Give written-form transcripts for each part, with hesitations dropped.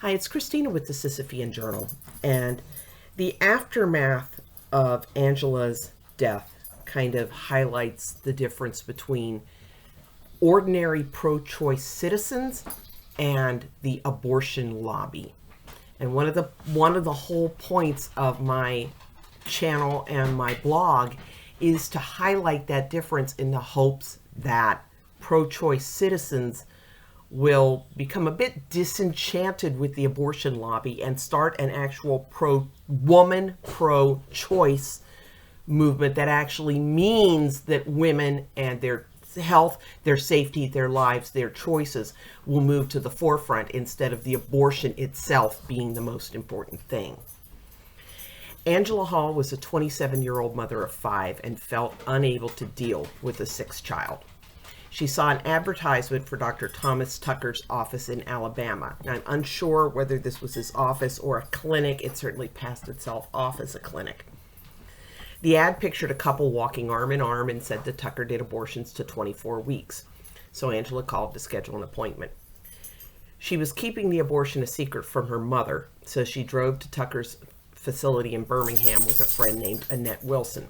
Hi, it's Christina with the Sisyphean Journal, and the aftermath of Angela's death kind of highlights the difference between ordinary pro-choice citizens and the abortion lobby. And one of the whole points of my channel and my blog is to highlight that difference in the hopes that pro-choice citizens will become a bit disenchanted with the abortion lobby and start an actual pro-woman, pro-choice movement that actually means that women and their health, their safety, their lives, their choices will move to the forefront instead of the abortion itself being the most important thing. Angela Hall was a 27-year-old mother of 5 and felt unable to deal with a 6th child. She saw an advertisement for Dr. Thomas Tucker's office in Alabama. Now, I'm unsure whether this was his office or a clinic. It certainly passed itself off as a clinic. The ad pictured a couple walking arm in arm and said that Tucker did abortions to 24 weeks. So Angela called to schedule an appointment. She was keeping the abortion a secret from her mother, so she drove to Tucker's facility in Birmingham with a friend named Annette Wilson.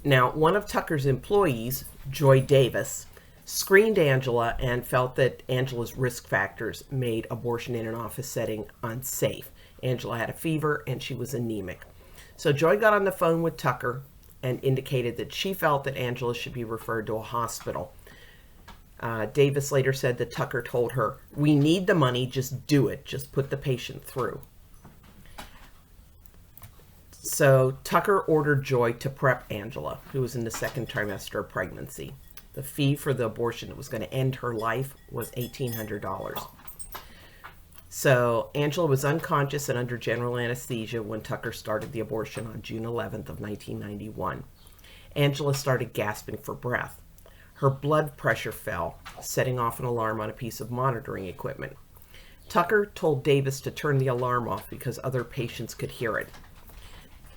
Now, one of Tucker's employees, Joy Davis, screened Angela and felt that Angela's risk factors made abortion in an office setting unsafe. Angela had a fever and she was anemic. So Joy got on the phone with Tucker and indicated that she felt that Angela should be referred to a hospital. Davis later said that Tucker told her, "We need the money, just do it, just put the patient through." So Tucker ordered Joy to prep Angela, who was in the 2nd trimester of pregnancy. The fee for the abortion that was going to end her life was $1,800. So Angela was unconscious and under general anesthesia when Tucker started the abortion on June 11th of 1991. Angela started gasping for breath. Her blood pressure fell, setting off an alarm on a piece of monitoring equipment. Tucker told Davis to turn the alarm off because other patients could hear it.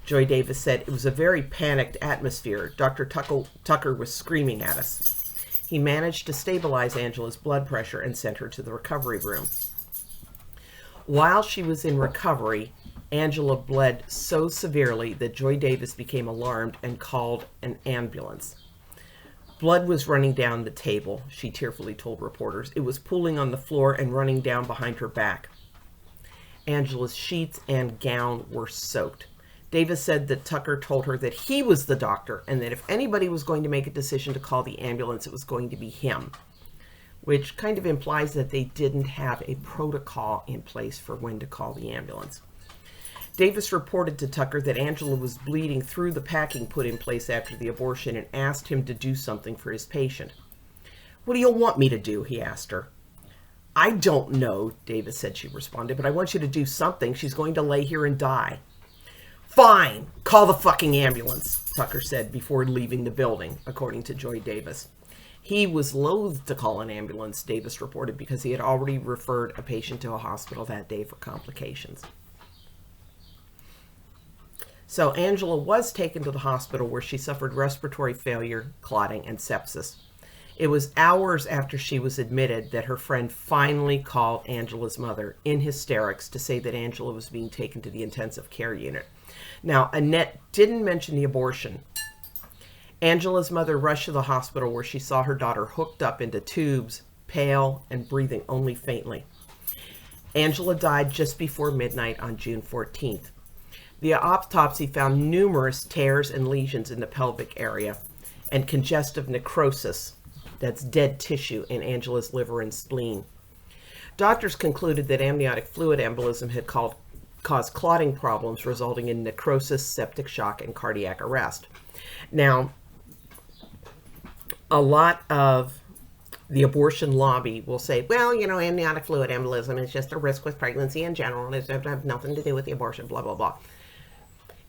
Joy Davis said, "It was a very panicked atmosphere. Dr. Tucker was screaming at us." He managed to stabilize Angela's blood pressure and sent her to the recovery room. While she was in recovery, Angela bled so severely that Joy Davis became alarmed and called an ambulance. Blood was running down the table, she tearfully told reporters. It was pooling on the floor and running down behind her back. Angela's sheets and gown were soaked. Davis said that Tucker told her that he was the doctor and that if anybody was going to make a decision to call the ambulance, it was going to be him, which kind of implies that they didn't have a protocol in place for when to call the ambulance. Davis reported to Tucker that Angela was bleeding through the packing put in place after the abortion and asked him to do something for his patient. "What do you want me to do?" he asked her. "I don't know," Davis said. She responded, "but I want you to do something. She's going to lay here and die." "Fine, call the fucking ambulance," Tucker said before leaving the building, according to Joy Davis. He was loath to call an ambulance, Davis reported, because he had already referred a patient to a hospital that day for complications. So Angela was taken to the hospital where she suffered respiratory failure, clotting, and sepsis. It was hours after she was admitted that her friend finally called Angela's mother in hysterics to say that Angela was being taken to the intensive care unit. Now, Annette didn't mention the abortion. Angela's mother rushed to the hospital where she saw her daughter hooked up into tubes, pale and breathing only faintly. Angela died just before midnight on June 14th. The autopsy found numerous tears and lesions in the pelvic area and congestive necrosis, that's dead tissue, in Angela's liver and spleen. Doctors concluded that amniotic fluid embolism had caused clotting problems resulting in necrosis, septic shock, and cardiac arrest. Now, a lot of the abortion lobby will say, well, you know, amniotic fluid embolism is just a risk with pregnancy in general, and it doesn't have nothing to do with the abortion, blah, blah, blah.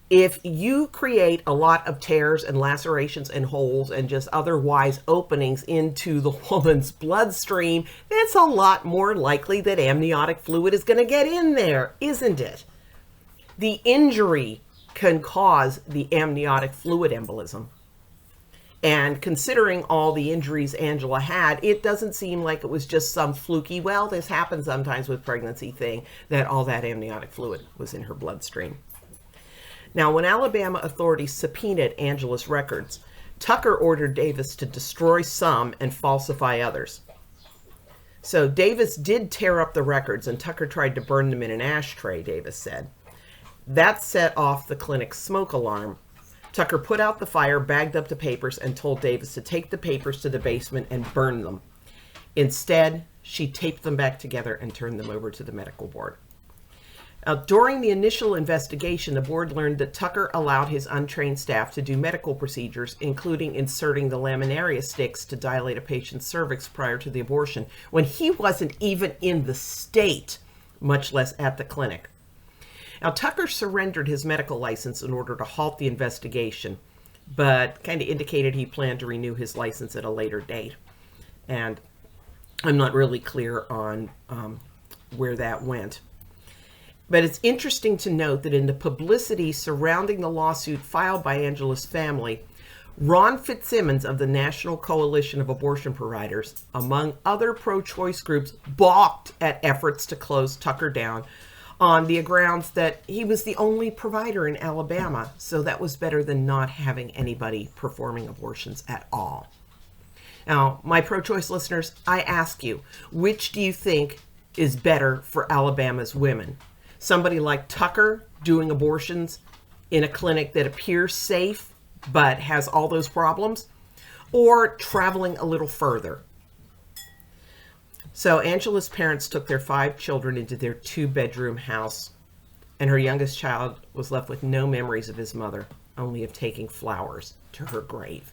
If you create a lot of tears and lacerations and holes and just otherwise openings into the woman's bloodstream, it's a lot more likely that amniotic fluid is going to get in there, isn't it? The injury can cause the amniotic fluid embolism. And considering all the injuries Angela had, it doesn't seem like it was just some fluky, well, this happens sometimes with pregnancy thing, that all that amniotic fluid was in her bloodstream. Now, when Alabama authorities subpoenaed Angela's records, Tucker ordered Davis to destroy some and falsify others. So Davis did tear up the records, and Tucker tried to burn them in an ashtray, Davis said. That set off the clinic's smoke alarm. Tucker put out the fire, bagged up the papers, and told Davis to take the papers to the basement and burn them. Instead, she taped them back together and turned them over to the medical board. Now, during the initial investigation, the board learned that Tucker allowed his untrained staff to do medical procedures, including inserting the laminaria sticks to dilate a patient's cervix prior to the abortion, when he wasn't even in the state, much less at the clinic. Now, Tucker surrendered his medical license in order to halt the investigation, but kind of indicated he planned to renew his license at a later date. And I'm not really clear on where that went. But it's interesting to note that in the publicity surrounding the lawsuit filed by Angela's family, Ron Fitzsimmons of the National Coalition of Abortion Providers, among other pro-choice groups, balked at efforts to close Tucker down on the grounds that he was the only provider in Alabama, so that was better than not having anybody performing abortions at all. Now, my pro-choice listeners, I ask you, which do you think is better for Alabama's women? Somebody like Tucker doing abortions in a clinic that appears safe but has all those problems, or traveling a little further? So Angela's parents took their 5 children into their 2-bedroom house, and her youngest child was left with no memories of his mother, only of taking flowers to her grave.